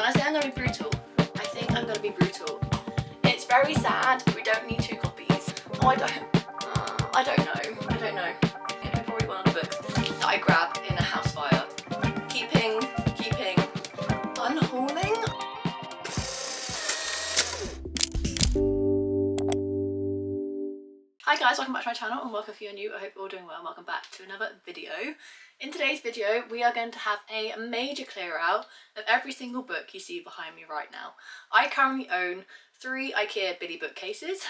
When I say I'm going to be brutal, I think I'm going to be brutal. It's very sad, but we don't need 2 copies. Oh, I don't know. It's probably one of the books that I grab in a house fire. Keeping, unhauling. Hi guys, welcome back to my channel and welcome if you're new. I hope you're all doing well. Welcome back to another video. In today's video, we are going to have a major clear out of every single book you see behind me right now. I currently own 3 IKEA Billy bookcases.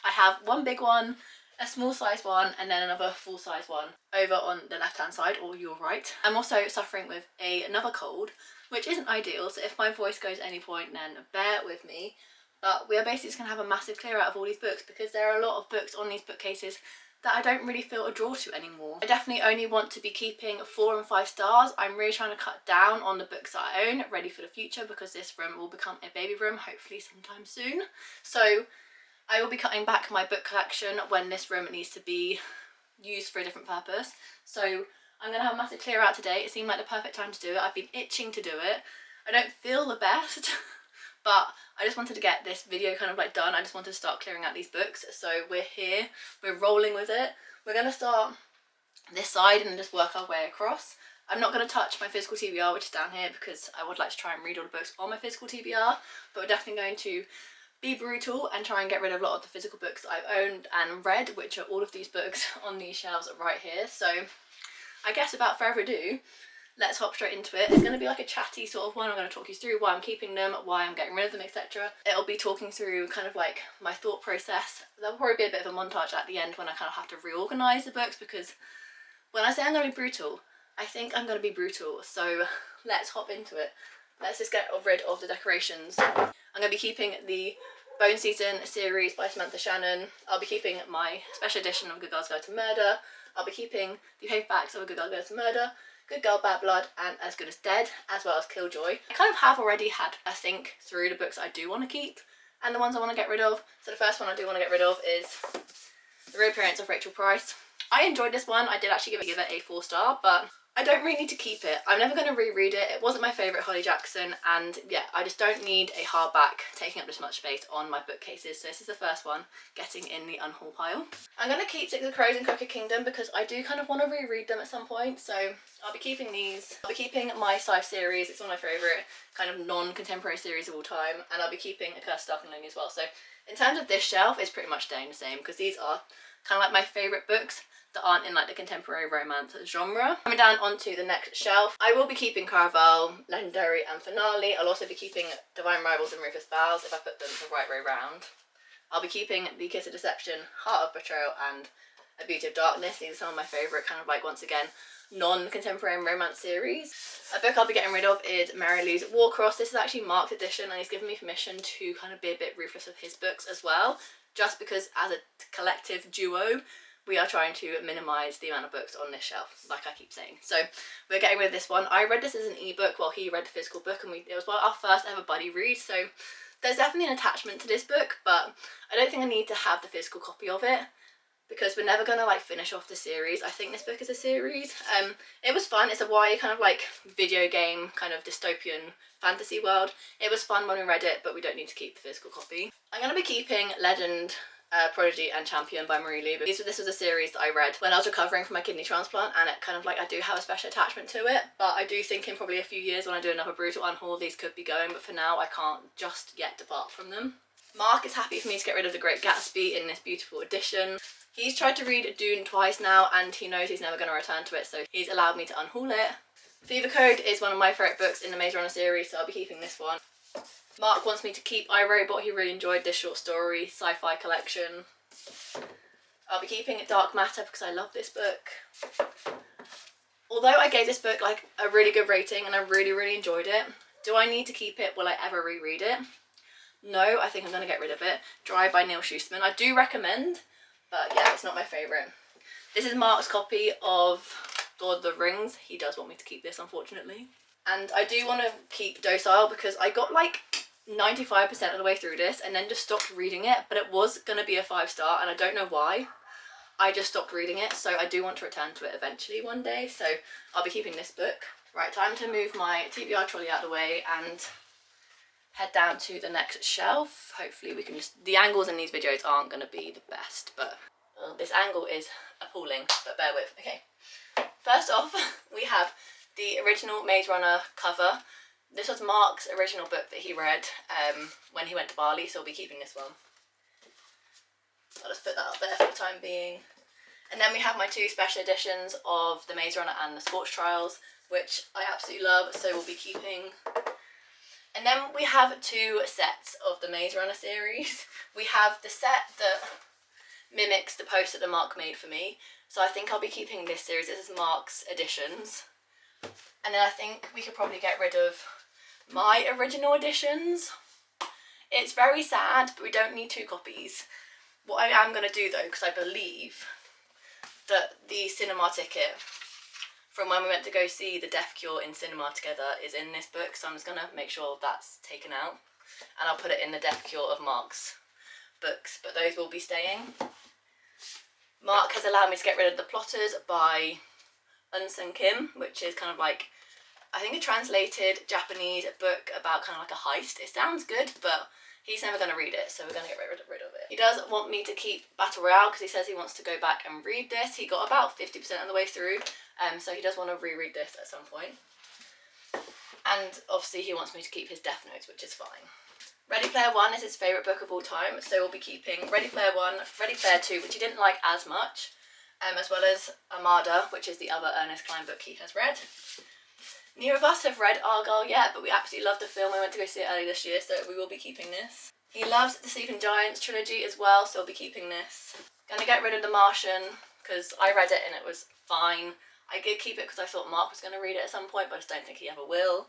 I have one big one, a small size one, and then another full size one over on the left hand side or your right. I'm also suffering with another cold, which isn't ideal, so if my voice goes at any point then bear with me. But we are basically just going to have a massive clear out of all these books because there are a lot of books on these bookcases that I don't really feel a draw to anymore. I definitely only want to be keeping 4 and 5 stars. I'm really trying to cut down on the books that I own, ready for the future, because this room will become a baby room, hopefully sometime soon. So I will be cutting back my book collection when this room needs to be used for a different purpose. So I'm going to have a massive clear out today. It seemed like the perfect time to do it. I've been itching to do it. I don't feel the best, but I just wanted to get this video kind of like done. I just wanted to start clearing out these books. So we're here, we're rolling with it. We're going to start this side and just work our way across. I'm not going to touch my physical TBR, which is down here, because I would like to try and read all the books on my physical TBR, but we're definitely going to be brutal and try and get rid of a lot of the physical books that I've owned and read, which are all of these books on these shelves right here. So I guess without further ado, let's hop straight into it. It's going to be like a chatty sort of one. I'm going to talk you through why I'm keeping them, why I'm getting rid of them, etc. It'll be talking through kind of like my thought process. There'll probably be a bit of a montage at the end when I kind of have to reorganise the books, because when I say I'm going to be brutal, I think I'm going to be brutal. So let's hop into it. Let's just get rid of the decorations. I'm going to be keeping the Bone Season series by Samantha Shannon. I'll be keeping my special edition of Good Girls Guide to Murder. I'll be keeping the paperbacks of A Good Girl Guide to Murder, Good Girl, Bad Blood, and As Good as Dead, as well as Killjoy. I kind of have already had a think through the books I do want to keep and the ones I want to get rid of. So the first one I do want to get rid of is The Reappearance of Rachel Price. I enjoyed this one. I did actually give it a 4-star, but I don't really need to keep it. I'm never going to reread it. It wasn't my favourite Holly Jackson, and yeah, I just don't need a hardback taking up this much space on my bookcases. So this is the first one getting in the unhaul pile. I'm going to keep Six of Crows and Crooked Kingdom because I do kind of want to reread them at some point. So I'll be keeping these. I'll be keeping my Scythe series. It's one of my favourite kind of non-contemporary series of all time, and I'll be keeping A Cursed Darkling as well. So in terms of this shelf, it's pretty much staying the same because these are kind of like my favourite books that aren't in like the contemporary romance genre. Coming down onto the next shelf, I will be keeping Caraval, Legendary and Finale. I'll also be keeping Divine Rivals and Rufus Vows if I put them the right way round. I'll be keeping The Kiss of Deception, Heart of Betrayal and A Beauty of Darkness. These are some of my favourite kind of like, once again, non-contemporary romance series. A book I'll be getting rid of is Mary Lou's Warcross. This is actually Mark's edition and he's given me permission to kind of be a bit ruthless with his books as well, just because as a collective duo we are trying to minimise the amount of books on this shelf, like I keep saying. So we're getting rid of this one. I read this as an ebook while he read the physical book, and it was our first ever buddy read, so there's definitely an attachment to this book, but I don't think I need to have the physical copy of it because we're never going to like finish off the series. I think this book is a series. It was fun. It's a YA kind of like video game kind of dystopian fantasy world. It was fun when we read it, but we don't need to keep the physical copy. I'm going to be keeping Legend, Prodigy and Champion by Marie Lee. This was a series that I read when I was recovering from my kidney transplant, and it kind of like, I do have a special attachment to it, but I do think in probably a few years when I do another brutal unhaul these could be going, but for now I can't just yet depart from them. Mark is happy for me to get rid of The Great Gatsby in this beautiful edition. He's tried to read Dune twice now and he knows he's never going to return to it, so he's allowed me to unhaul it. Fever Code is one of my favourite books in the Maze Runner series, so I'll be keeping this one. Mark wants me to keep I, Robot. He really enjoyed this short story sci-fi collection. I'll be keeping Dark Matter because I love this book. Although I gave this book like a really good rating and I really enjoyed it, do I need to keep it? Will I ever reread it? No, I think I'm going to get rid of it. Dry by Neil Schusterman. I do recommend, but yeah, it's not my favourite. This is Mark's copy of Lord of the Rings. He does want me to keep this, unfortunately. And I do want to keep Docile because I got like 95% of the way through this and then just stopped reading it, but it was going to be a 5-star and I don't know why. I just stopped reading it, so I do want to return to it eventually one day, so I'll be keeping this book. Right, time to move my TBR trolley out of the way and head down to the next shelf. Hopefully we can just, the angles in these videos aren't going to be the best, but this angle is appalling, but bear with. Okay, first off we have the original Maze Runner cover. This was Mark's original book that he read when he went to Bali, so we'll be keeping this one. I'll just put that up there for the time being. And then we have my 2 special editions of the Maze Runner and the Sports Trials, which I absolutely love, so we'll be keeping. And then we have 2 sets of the Maze Runner series. We have the set that mimics the poster that Mark made for me, so I think I'll be keeping this series. This is Mark's editions. And then I think we could probably get rid of my original editions. It's very sad, but we don't need 2 copies. What I am going to do though, because I believe that the cinema ticket from when we went to go see The Deaf Cure in cinema together is in this book, so I'm just going to make sure that's taken out, and I'll put it in The Deaf Cure of Mark's books, but those will be staying. Mark has allowed me to get rid of The Plotters by Unsung Kim, which is kind of like, I think, a translated Japanese book about kind of like a heist. It sounds good, but he's never going to read it, so we're going to get rid of it. He does want me to keep Battle Royale because he says he wants to go back and read this. He got about 50% of the way through, so he does want to reread this at some point. And obviously he wants me to keep his Death Notes, which is fine. Ready Player One is his favourite book of all time, so we'll be keeping Ready Player One, Ready Player Two, which he didn't like as much, as well as Armada, which is the other Ernest Cline book he has read. Neither of us have read Argyle yet, but we absolutely loved the film. We went to go see it earlier this year, so we will be keeping this. He loves the Sleeping Giants trilogy as well, so we'll be keeping this. Gonna get rid of The Martian, because I read it and it was fine. I did keep it because I thought Mark was going to read it at some point, but I just don't think he ever will.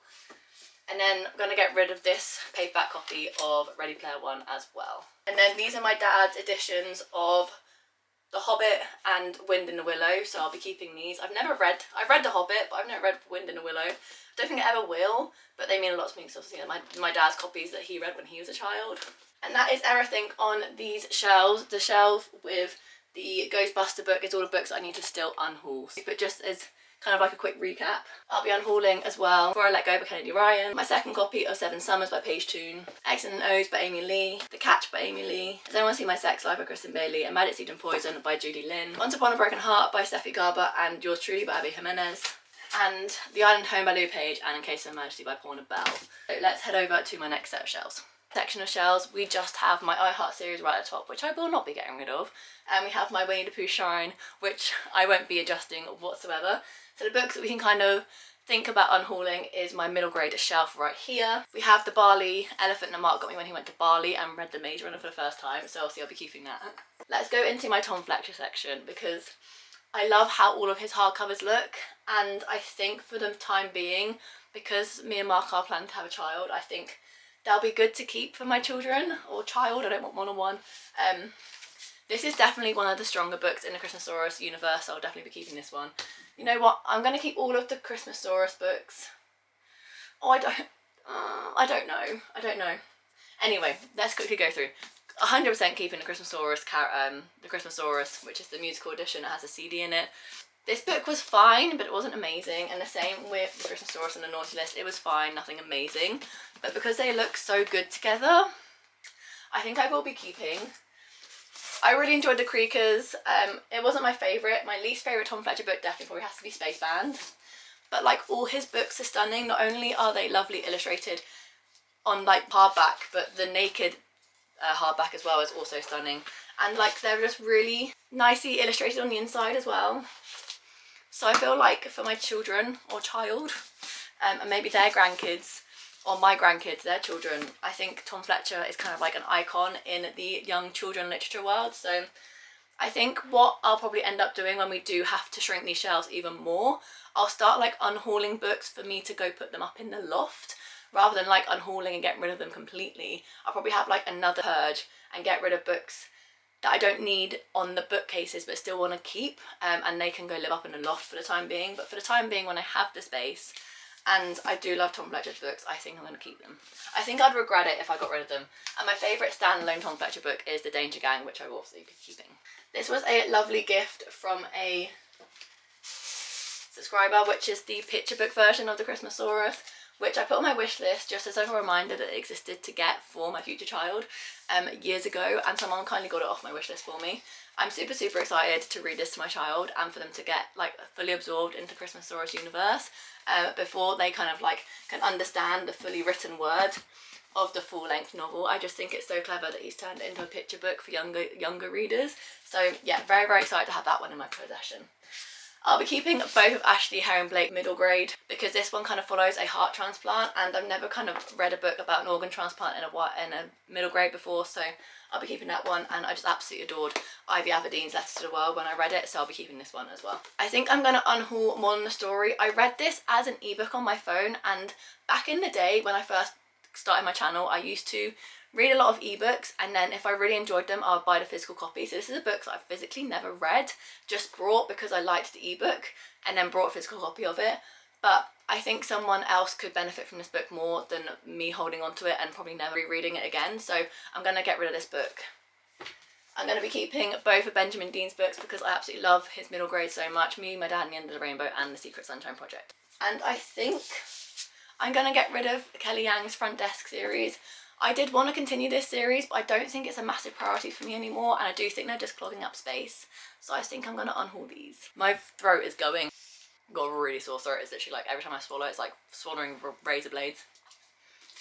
And then I'm going to get rid of this paperback copy of Ready Player One as well. And then these are my dad's editions of The Hobbit and Wind in the Willow, so I'll be keeping these. I've read The Hobbit, but I've never read Wind in the Willow. I don't think I ever will, but they mean a lot to me because obviously my dad's copies that he read when he was a child. And that is everything on these shelves. The shelf with the Ghostbuster book is all the books I need to still unhaul. But just as kind of like a quick recap, I'll be unhauling as well Before I Let Go by Kennedy Ryan, my second copy of Seven Summers by Paige Toon, X's and O's by Amy Lee, The Catch by Amy Lee, Does Anyone See My Sex Life by Kristen Bailey, and Magic Seed and Poison by Judy Lynn, Once Upon a Broken Heart by Steffi Garber and Yours Truly by Abby Jimenez, and The Island Home by Lou Page and In Case of Emergency by Paula Bell. So let's head over to my next set of shelves. Section of shelves, we just have my I Heart series right at the top, which I will not be getting rid of, and we have my Winnie the Pooh Shrine, which I won't be adjusting whatsoever. So the books that we can kind of think about unhauling is my middle grade shelf right here. We have the Bali elephant that Mark got me when he went to Bali and read the Maze Runner for the first time, so obviously I'll be keeping that. Let's go into my Tom Fletcher section because I love how all of his hardcovers look, and I think for the time being, because me and Mark are planning to have a child, I think they'll be good to keep for my children, or child, I don't want one on one. This is definitely one of the stronger books in the Christmasaurus universe, so I'll definitely be keeping this one. You know what, I'm going to keep all of the Christmasaurus books. Oh, I don't know. Anyway, let's quickly go through. 100% keeping the Christmasaurus, which is the musical edition. It has a CD in it. This book was fine, but it wasn't amazing, and the same with the Christmasaurus and the Naughty List. It was fine, nothing amazing, but because they look so good together, I think I will be keeping. I really enjoyed the Creakers. It wasn't my favourite. My least favourite Tom Fletcher book definitely probably has to be Spaceband, but like all his books are stunning. Not only are they lovely illustrated on like hardback, but the naked hardback as well is also stunning, and like they're just really nicely illustrated on the inside as well. So I feel like for my children or child, and maybe their grandkids, or my grandkids, their children, I think Tom Fletcher is kind of like an icon in the young children literature world. So I think what I'll probably end up doing when we do have to shrink these shelves even more, I'll start like unhauling books for me to go put them up in the loft, rather than like unhauling and getting rid of them completely. I'll probably have like another purge and get rid of books that I don't need on the bookcases but still want to keep, and they can go live up in the loft for the time being. But for the time being, when I have the space, and I do love Tom Fletcher's books, I think I'm going to keep them. I think I'd regret it if I got rid of them. And my favourite standalone Tom Fletcher book is The Danger Gang, which I will also be keeping. This was a lovely gift from a subscriber, which is the picture book version of the Christmasaurus, which I put on my wish list just as like a reminder that it existed to get for my future child years ago, and someone kindly got it off my wish list for me. I'm super excited to read this to my child and for them to get like fully absorbed into Christmas Stories universe before they kind of like can understand the fully written word of the full-length novel. I just think it's so clever that he's turned it into a picture book for younger readers. So yeah, very excited to have that one in my possession. I'll be keeping both of Ashley Herring Blake middle grade because this one kind of follows a heart transplant, and I've never kind of read a book about an organ transplant in a middle grade before, so I'll be keeping that one. And I just absolutely adored Ivy Aberdeen's Letters to the World when I read it, so I'll be keeping this one as well. I think I'm going to unhaul More Than a Story. I read this as an ebook on my phone, and back in the day when I first started my channel, I used to read a lot of ebooks, and then if I really enjoyed them, I would buy the physical copy. So this is a book that I've physically never read, just brought because I liked the ebook, and then brought a physical copy of it. But I think someone else could benefit from this book more than me holding on to it and probably never rereading it again. So I'm going to get rid of this book. I'm going to be keeping both of Benjamin Dean's books because I absolutely love his middle grade so much. Me, My Dad and the End of the Rainbow, and The Secret Sunshine Project. And I think I'm going to get rid of Kelly Yang's Front Desk series. I did want to continue this series, but I don't think it's a massive priority for me anymore, and I do think they're just clogging up space. So I think I'm going to unhaul these. My throat is going. I've got a really sore throat. It's literally like every time I swallow, it's like swallowing razor blades.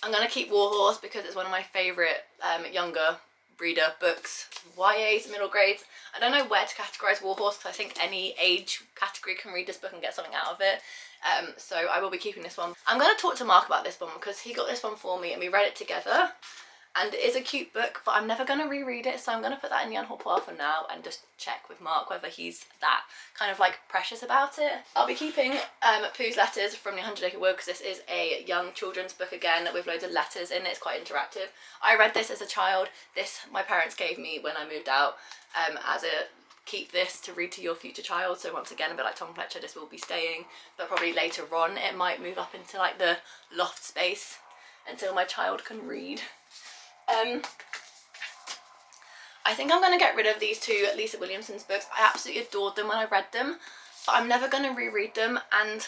I'm going to keep Warhorse because it's one of my favourite younger reader books, YAs, middle grades. I don't know where to categorise Warhorse because I think any age category can read this book and get something out of it. So I will be keeping this one. I'm going to talk to Mark about this one because he got this one for me and we read it together, and it is a cute book, but I'm never going to reread it, so I'm going to put that in the unhaul pile for now and just check with Mark whether he's that kind of like precious about it. I'll be keeping Pooh's Letters from the 100 Acre Wood because this is a young children's book again with loads of letters in it. It's quite interactive. I read this as a child. This my parents gave me when I moved out as a keep this to read to your future child. So once again, a bit like Tom Fletcher, this will be staying, but probably later on it might move up into like the loft space until my child can read. I think I'm going to get rid of these two Lisa Williamson's books. I absolutely adored them when I read them, but I'm never going to reread them, and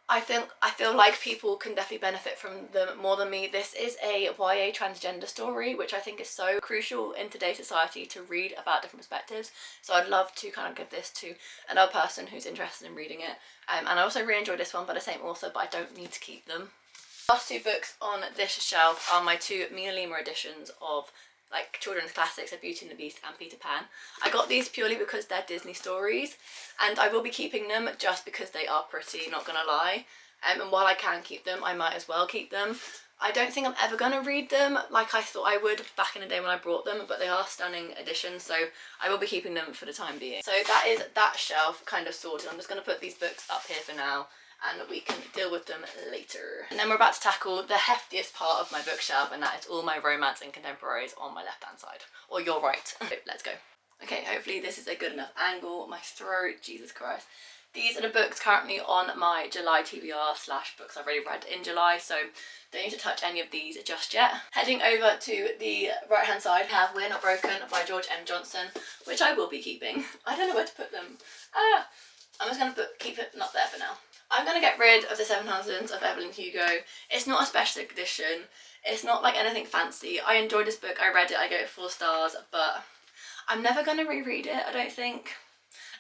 I feel like people can definitely benefit from them more than me. This is a YA transgender story, which I think is so crucial in today's society to read about different perspectives. So I'd love to kind of give this to another person who's interested in reading it. And I also really enjoyed this one by the same author, but I don't need to keep them. Last two books on this shelf are my two Mina Lima editions of like children's classics of Beauty and the Beast and Peter Pan. I got these purely because they're Disney stories, and I will be keeping them just because they are pretty, not gonna lie. And while I can keep them, I might as well keep them. I don't think I'm ever gonna read them like I thought I would back in the day when I brought them, but they are stunning editions, so I will be keeping them for the time being. So that is that shelf kind of sorted. I'm just gonna put these books up here for now, and we can deal with them later. And then we're about to tackle the heftiest part of my bookshelf, and that is all my romance and contemporaries on my left hand side, or your right. So let's go. Okay, hopefully this is a good enough angle. My throat, Jesus Christ. These are the books currently on my July TBR / books I've already read in July, so don't need to touch any of these just yet. Heading over to the right hand side, we have We're Not Broken by George M. Johnson, which I will be keeping. I don't know where to put them. I'm just going to keep it not there for now. I'm going to get rid of The Seven Husbands of Evelyn Hugo. It's not a special edition. It's not like anything fancy. I enjoyed this book. I read it. I gave it 4 stars, but I'm never going to reread it, I don't think.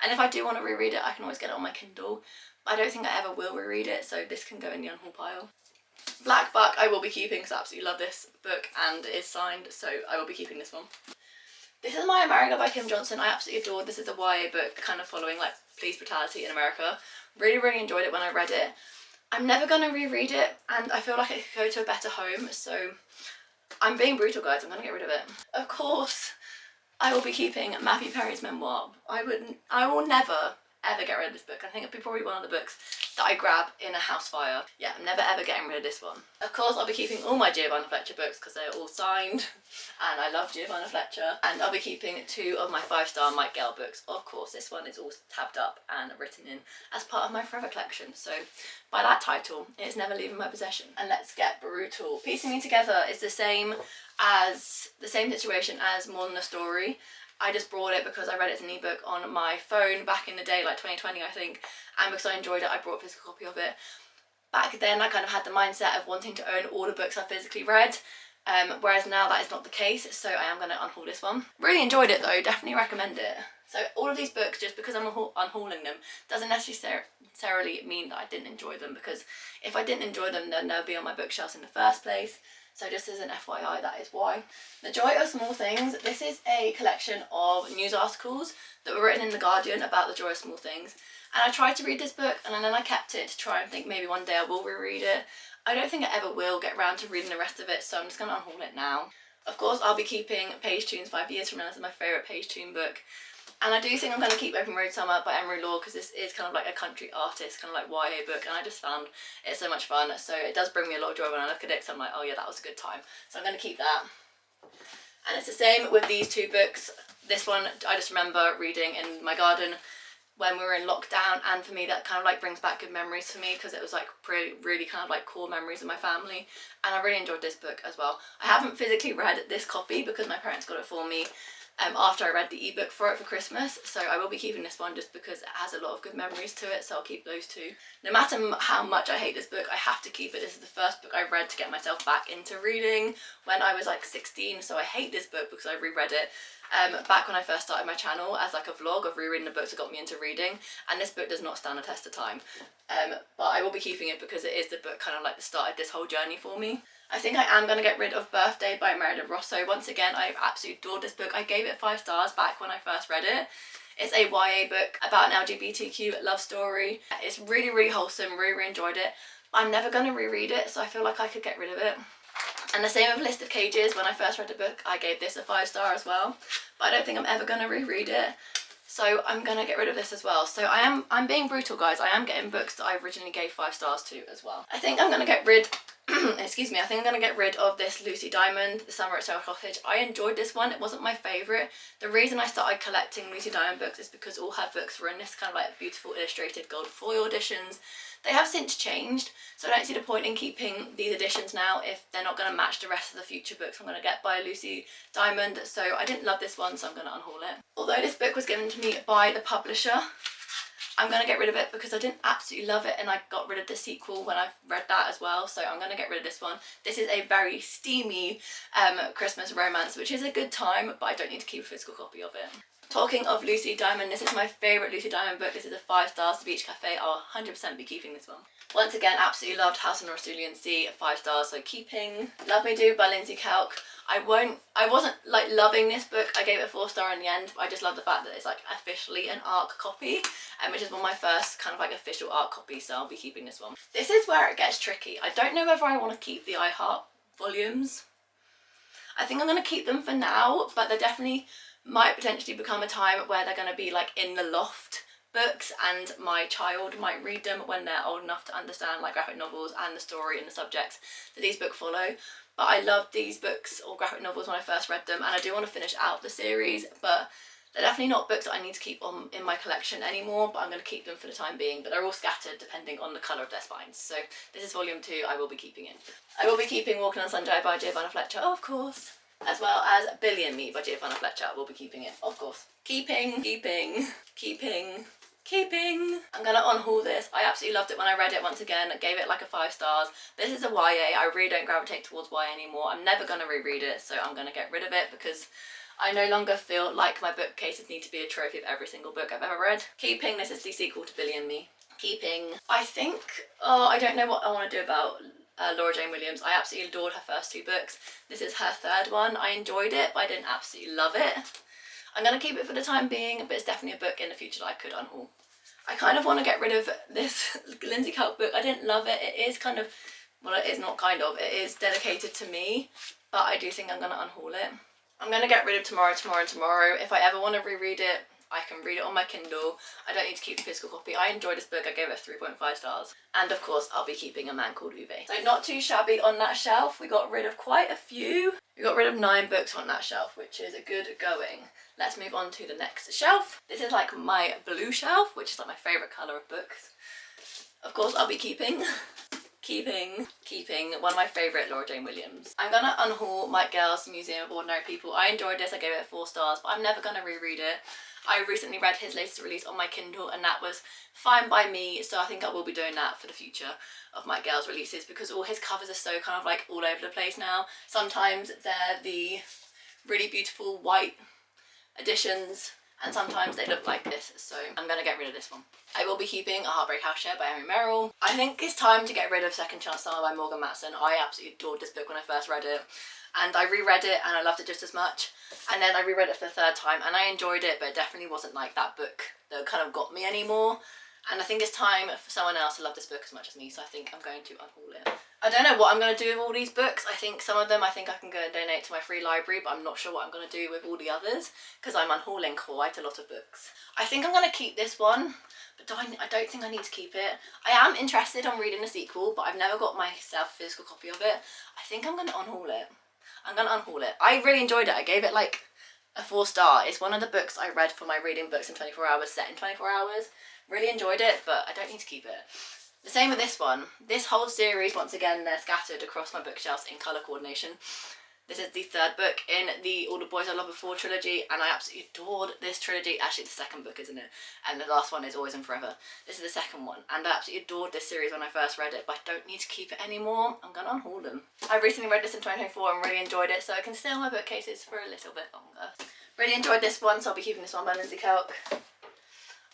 And if I do want to reread it, I can always get it on my Kindle. I don't think I ever will reread it, so this can go in the unhaul pile. Black Buck I will be keeping because I absolutely love this book and it is signed, so I will be keeping this one. This is My America by Kim Johnson. I absolutely adored. This is a YA book kind of following like police brutality in America. Really enjoyed it when I read it. I'm never going to reread it, and I feel like it could go to a better home, so I'm being brutal, guys. I'm going to get rid of it. Of course, I will be keeping Matthew Perry's memoir. I will never ever get rid of this book. I think it'll be probably one of the books that I grab in a house fire. Yeah, I'm never ever getting rid of this one. Of course, I'll be keeping all my Giovanna Fletcher books because they're all signed, and I love Giovanna Fletcher. And I'll be keeping 2 of my 5-star Mike Gale books. Of course, this one is all tabbed up and written in as part of my Forever collection. So by that title, it's never leaving my possession. And let's get brutal. Piecing Me Together is the same situation as More Than a Story. I just brought it because I read it as an ebook on my phone back in the day, like 2020 I think, and because I enjoyed it I brought a physical copy of it. Back then I kind of had the mindset of wanting to own all the books I physically read, whereas now that is not the case, so I am going to unhaul this one. Really enjoyed it though, definitely recommend it. So all of these books, just because I'm unhauling them, doesn't necessarily mean that I didn't enjoy them, because if I didn't enjoy them, then they'll be on my bookshelves in the first place. So just as an FYI, that is why. The Joy of Small Things. This is a collection of news articles that were written in The Guardian about the joy of small things. And I tried to read this book, and then I kept it to try and think maybe one day I will reread it. I don't think I ever will get around to reading the rest of it, so I'm just going to unhaul it now. Of course, I'll be keeping Page Tunes 5 Years From Now. This is my favourite Page Tune book. And I do think I'm going to keep Open Road Summer by Emery Law, because this is kind of like a country artist, kind of like YA book, and I just found it so much fun. So it does bring me a lot of joy when I look at it, so I'm like, oh yeah, that was a good time. So I'm going to keep that. And it's the same with these two books. This one I just remember reading in my garden when we were in lockdown, and for me that kind of like brings back good memories for me, because it was like really kind of like core memories of my family, and I really enjoyed this book as well. I haven't physically read this copy because my parents got it for me after I read the ebook for it for Christmas, so I will be keeping this one just because it has a lot of good memories to it, so I'll keep those two. No matter how much I hate this book, I have to keep it. This is the first book I read to get myself back into reading when I was like 16, so I hate this book because I reread it back when I first started my channel as like a vlog of rereading the books that got me into reading, and this book does not stand the test of time. But I will be keeping it because it is the book kind of like that started this whole journey for me. I think I am going to get rid of Birthday by Meredith Rosso. Once again, I absolutely adored this book. I gave it 5 stars back when I first read it. It's a YA book about an LGBTQ love story. It's really wholesome, really enjoyed it. I'm never going to reread it, so I feel like I could get rid of it. And the same with List of Cages. When I first read the book, I gave this a 5 star as well, but I don't think I'm ever going to reread it. So I'm going to get rid of this as well. So I'm being brutal, guys. I am getting books that I originally gave 5 stars to as well. I think I'm going to get rid excuse me, I think I'm going to get rid of this Lucy Diamond, The Summer at Soho Cottage. I enjoyed this one. It wasn't my favourite. The reason I started collecting Lucy Diamond books is because all her books were in this kind of like beautiful illustrated gold foil editions. They have since changed, so I don't see the point in keeping these editions now if they're not going to match the rest of the future books I'm going to get by Lucy Diamond. So I didn't love this one, so I'm going to unhaul it. Although this book was given to me by the publisher, I'm going to get rid of it because I didn't absolutely love it, and I got rid of the sequel when I read that as well, so I'm going to get rid of this one. This is a very steamy Christmas romance, which is a good time, but I don't need to keep a physical copy of it. Talking of Lucy Diamond, this is my favourite Lucy Diamond book. This is a 5 stars, The Beach Cafe. I'll 100% be keeping this one. Once again, absolutely loved House on the Rostulian Sea, 5 stars, so keeping. Love Me Do by Lindsay Kelk. I wasn't like loving this book. I gave it a 4 star in the end, but I just love the fact that it's like officially an ARC copy, which is one of my first kind of like official ARC copies, so I'll be keeping this one. This is where it gets tricky. I don't know whether I want to keep the I Heart volumes. I think I'm going to keep them for now, but they definitely might potentially become a time where they're going to be like in the loft books, and my child might read them when they're old enough to understand like graphic novels and the story and the subjects that these books follow. But I loved these books or graphic novels when I first read them, and I do want to finish out the series, but they're definitely not books that I need to keep on in my collection anymore, but I'm going to keep them for the time being. But they're all scattered depending on the colour of their spines. So this is volume 2, I will be keeping it. I will be keeping Walking on Sunday by Giovanna Fletcher, of course, as well as Billy and Me by Giovanna Fletcher. I will be keeping it, of course. Keeping. I'm gonna unhaul this. I absolutely loved it when I read it once again. I gave it like a 5 stars. This is a YA. I really don't gravitate towards YA anymore. I'm never gonna reread it, so I'm gonna get rid of it because I no longer feel like my bookcases need to be a trophy of every single book I've ever read. Keeping. This is the sequel to Billy and Me. Keeping. I think, I don't know what I want to do about Laura Jane Williams. I absolutely adored her first 2 books. This is her 3rd one. I enjoyed it, but I didn't absolutely love it. I'm going to keep it for the time being, but it's definitely a book in the future that I could unhaul. I kind of want to get rid of this Lindsay Kelk book. I didn't love it. It is kind of, well, it is not kind of, it is dedicated to me, but I do think I'm going to unhaul it. I'm going to get rid of Tomorrow. If I ever want to reread it, I can read it on my Kindle. I don't need to keep the physical copy. I enjoyed this book. I gave it 3.5 stars. And of course, I'll be keeping A Man Called Uwe. So not too shabby on that shelf. We got rid of quite a few. We got rid of 9 books on that shelf, which is a good going. Let's move on to the next shelf. This is like my blue shelf, which is like my favourite colour of books. Of course, I'll be keeping Keeping one of my favourite Laura Jane Williams. I'm gonna unhaul Mike Gale's Museum of Ordinary People. I enjoyed this, I gave it 4 stars, but I'm never gonna reread it. I recently read his latest release on my Kindle and that was fine by me, so I think I will be doing that for the future of Mike Gale's releases because all his covers are so kind of like all over the place now. Sometimes they're the really beautiful white editions and sometimes they look like this, so I'm gonna get rid of this one. I will be keeping A Heartbreak House Share by Amy Merrill. I think it's time to get rid of Second Chance Summer by Morgan Matson. I absolutely adored this book when I first read it and I reread it and I loved it just as much, and then I reread it for the 3rd time and I enjoyed it, but it definitely wasn't like that book that kind of got me anymore, and I think it's time for someone else to love this book as much as me, so I think I'm going to unhaul it. I don't know what I'm going to do with all these books. I think some of them I think I can go and donate to my free library, but I'm not sure what I'm going to do with all the others because I'm unhauling quite a lot of books. I think I'm going to keep this one, but I don't think I need to keep it. I am interested on reading the sequel, but I've never got myself a physical copy of it. I think I'm going to unhaul it. I'm going to unhaul it. I really enjoyed it. I gave it like a 4 star. It's one of the books I read for my reading books in 24 hours, set in 24 hours. Really enjoyed it, but I don't need to keep it. The same with this one. This whole series, once again, they're scattered across my bookshelves in colour coordination. This is the 3rd book in the All the Boys I Love Before trilogy, and I absolutely adored this trilogy. Actually, the 2nd book, isn't it? And the last one is Always and Forever. This is the 2nd one, and I absolutely adored this series when I first read it, but I don't need to keep it anymore. I'm gonna unhaul them. I recently read this in 2024 and really enjoyed it, so I can stay on my bookcases for a little bit longer. Really enjoyed this one, so I'll be keeping this one by Lindsay Kelk.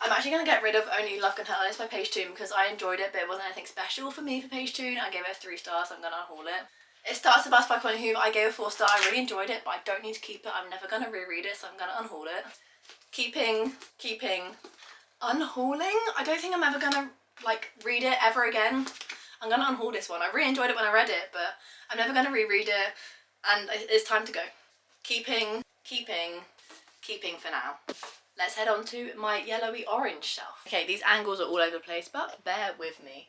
I'm actually going to get rid of Only Love Can Hurt. It's by Page Toon because I enjoyed it, but it wasn't anything special for me for Page Toon. I gave it 3 stars, so I'm going to unhaul it. It Starts the Bus by Connie Hoover. I gave it 4 stars. I really enjoyed it, but I don't need to keep it. I'm never going to reread it, so I'm going to unhaul it. Keeping, unhauling. I don't think I'm ever going to like read it ever again. I'm going to unhaul this one. I really enjoyed it when I read it, but I'm never going to reread it, and it's time to go. Keeping for now. Let's head on to my yellowy orange shelf. Okay, these angles are all over the place, but bear with me.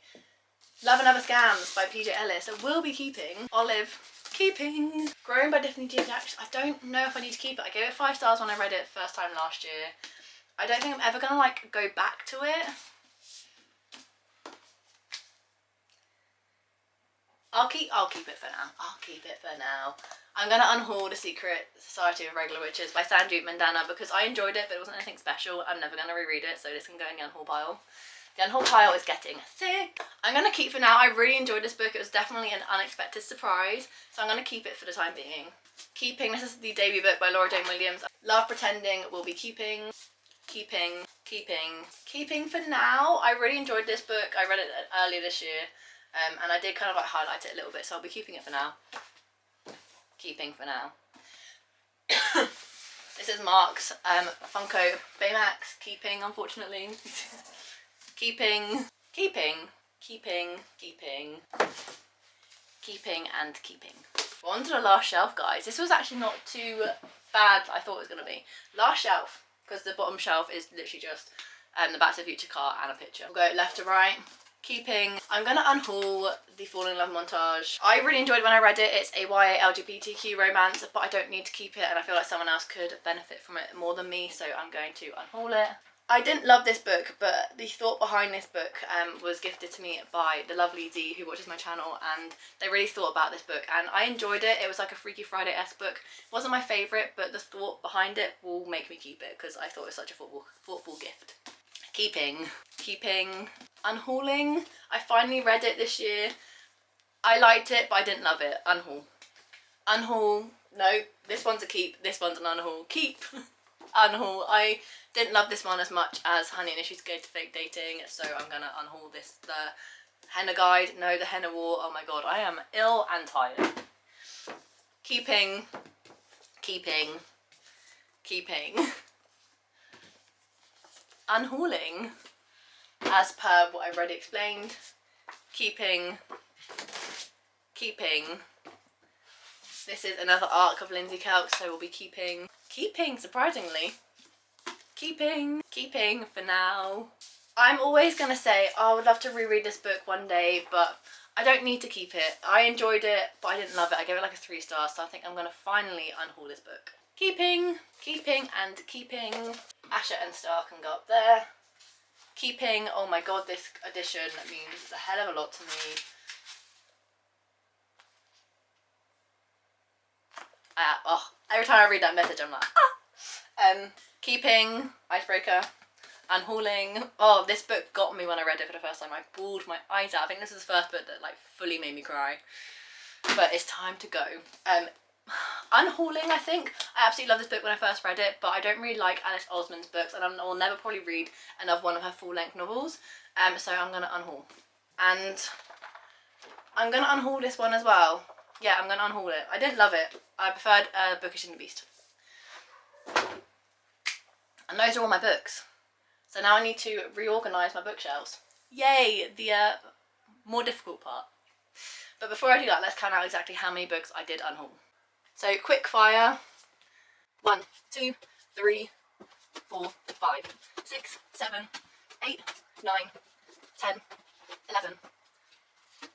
Love and Other Scams by PJ Ellis. I will be keeping. Olive, keeping. Grown by Tiffany G. Jackson. I don't know if I need to keep it. I gave it 5 stars when I read it first time last year. I don't think I'm ever gonna like go back to it. I'll keep it for now. I'm going to unhaul The Secret Society of Regular Witches by Sandeep Mandana because I enjoyed it, but it wasn't anything special. I'm never going to reread it, so this can go in the unhaul pile. The unhaul pile is getting thick. I'm going to keep for now. I really enjoyed this book. It was definitely an unexpected surprise, so I'm going to keep it for the time being. Keeping, this is the debut book by Laura Jane Williams. Love Pretending will be keeping for now. I really enjoyed this book. I read it earlier this year. And I did kind of like highlight it a little bit, so I'll be keeping it for now. Keeping for now. This is Mark's Funko Baymax. Keeping, unfortunately. keeping, and keeping. We're on to the last shelf, guys. This was actually not too bad I thought it was going to be. Last shelf, because the bottom shelf is literally just the Back to the Future car and a picture. We'll go left to right. Keeping. I'm going to unhaul the Fall in Love montage. I really enjoyed it when I read it. It's a YA LGBTQ romance, but I don't need to keep it and I feel like someone else could benefit from it more than me, so I'm going to unhaul it. I didn't love this book, but the thought behind this book was gifted to me by the lovely Z who watches my channel, and they really thought about this book and I enjoyed it. It was like a Freaky Friday-esque book. It wasn't my favourite, but the thought behind it will make me keep it because I thought it was such a thoughtful gift. Keeping, unhauling. I finally read it this year. I liked it, but I didn't love it. Unhaul. No, this one's a keep. This one's an unhaul. Keep. Unhaul. I didn't love this one as much as Honey and Issues Guide to Fake Dating, so I'm gonna unhaul this. The henna guide. No, the henna war. Oh my god, I am ill and tired. Keeping. Unhauling, as per what I've already explained. Keeping. This is another arc of Lindsay Kelk, so we'll be keeping, surprisingly. Keeping for now. I'm always going to say, oh, I would love to reread this book one day, but I don't need to keep it. I enjoyed it, but I didn't love it. I gave it like a 3 stars, so I think I'm going to finally unhaul this book. Keeping. Asher and Star can go up there. Keeping, oh my god, this edition means a hell of a lot to me. Every time I read that message, I'm like, keeping, icebreaker, unhauling. Oh, this book got me when I read it for the first time. I bawled my eyes out. I think this is the first book that like fully made me cry. But it's time to go. Unhauling, I think. I absolutely love this book when I first read it, but I don't really like Alice Osman's books, and I'll never probably read another one of her full-length novels. So I'm going to unhaul. And I'm going to unhaul this one as well. Yeah, I'm going to unhaul it. I didn't love it. I preferred Bookish and the Beast. And those are all my books. So now I need to reorganise my bookshelves. Yay! The more difficult part. But before I do that, let's count out exactly how many books I did unhaul. So quick fire. 1, 2, 3, 4, 5, 6, 7, 8, 9, 10, 11,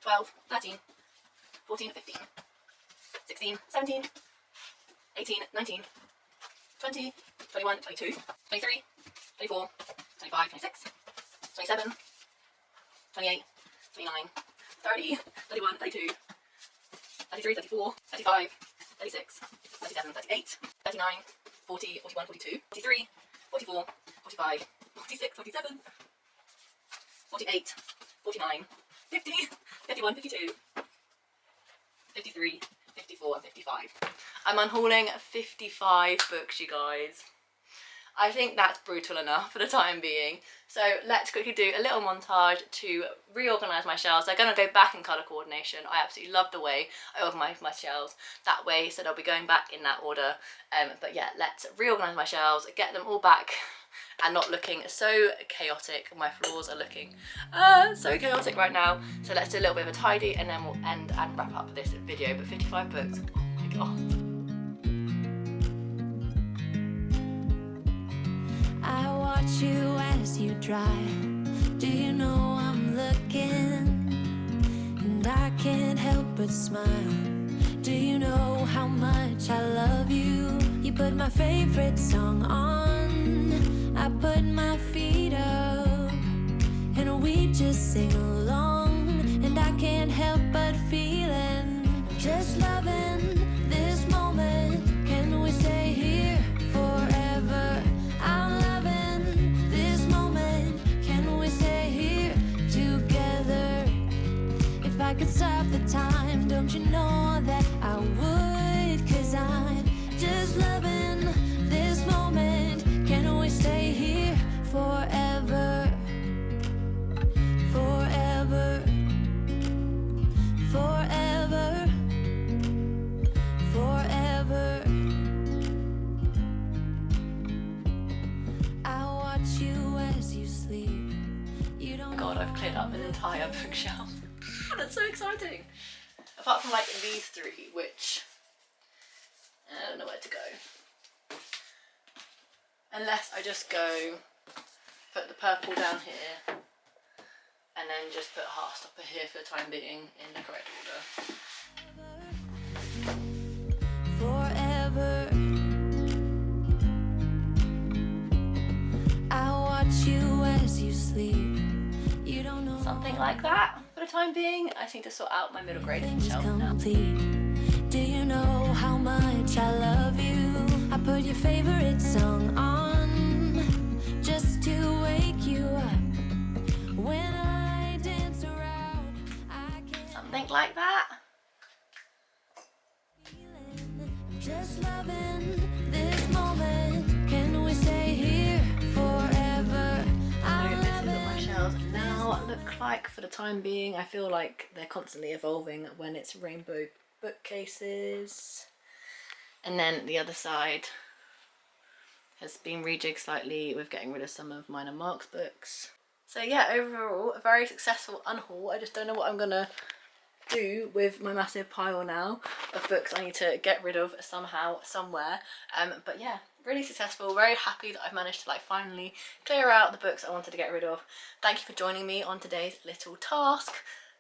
12, 13, 14, 15, 16, 17, 18, 19, 20, 21, 22, 23, 24, 25, 26, 27, 28, 29, 30, 31, 32, 33, 34, 35, 36, 37, 38, 39, 40, 41, 42, 43, 44, 45, 46, 47, 48, 49, 50, 51, 52, 53, 54 and 55. I'm unhauling 55 books, you guys. I think that's brutal enough for the time being. So let's quickly do a little montage to reorganise my shelves. They're going to go back in colour coordination. I absolutely love the way I organise my shelves that way, so they'll be going back in that order. But yeah, let's reorganise my shelves, get them all back and not looking so chaotic. My floors are looking so chaotic right now. So let's do a little bit of a tidy and then we'll end and wrap up this video. But 55 books, oh my god. I watch you as you drive. Do you know I'm looking? And I can't help but smile. Do you know how much I love you? You put my favorite song on. I put my feet up and we just sing along. And I can't help but feeling just loving this moment. Can we stay here forever? I'm loving this moment. Can we stay here together? If I could stop the time, don't you know that I would? 'Cause I'm just loving this moment. Can we stay here forever? Forever. Forever. Forever. I watch you as you sleep. You don't God, I've cleared up an entire bookshelf. That's so exciting. Apart from like these three, which I don't know where to go. Unless I just go put the purple down here and then just put Heartstopper here for the time being in the correct order. forever. I watch you as you sleep. You don't know Something like that for the time being. I need to sort out my middle grade things shelf now. complete. Do you know how much I love you? I put your favorite song on just to wake you up. When I dance around, I can't Something like that. I'm just loving this moment. Can we stay here forever? I'm This is what my loving shelves now look like for the time being. I feel like they're constantly evolving when it's rainbow bookcases. And then the other side has been rejigged slightly with getting rid of some of Minor Mark's books. So yeah, overall a very successful unhaul. I just don't know what I'm gonna do with my massive pile now of books I need to get rid of somehow, somewhere. But yeah, really successful. Very happy that I've managed to like finally clear out the books I wanted to get rid of. Thank you for joining me on today's little task,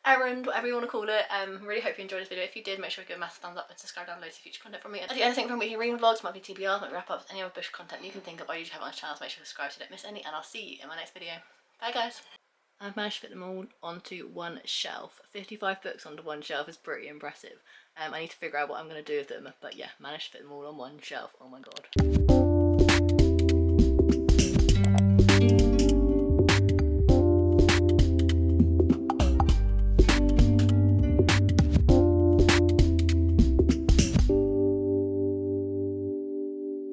errand, whatever you want to call it. Really hope you enjoyed this video. If you did, make sure you give a massive thumbs up and subscribe down below to future content from me. And if you do anything from weekly reading vlogs, might be TBRs, might be wrap-ups, any other bush content you can think of, I usually have on this channel, so make sure to subscribe so you don't miss any, and I'll see you in my next video. Bye guys! I've managed to fit them all onto one shelf. 55 books onto one shelf is pretty impressive. I need to figure out what I'm going to do with them, but yeah, managed to fit them all on one shelf. Oh my god.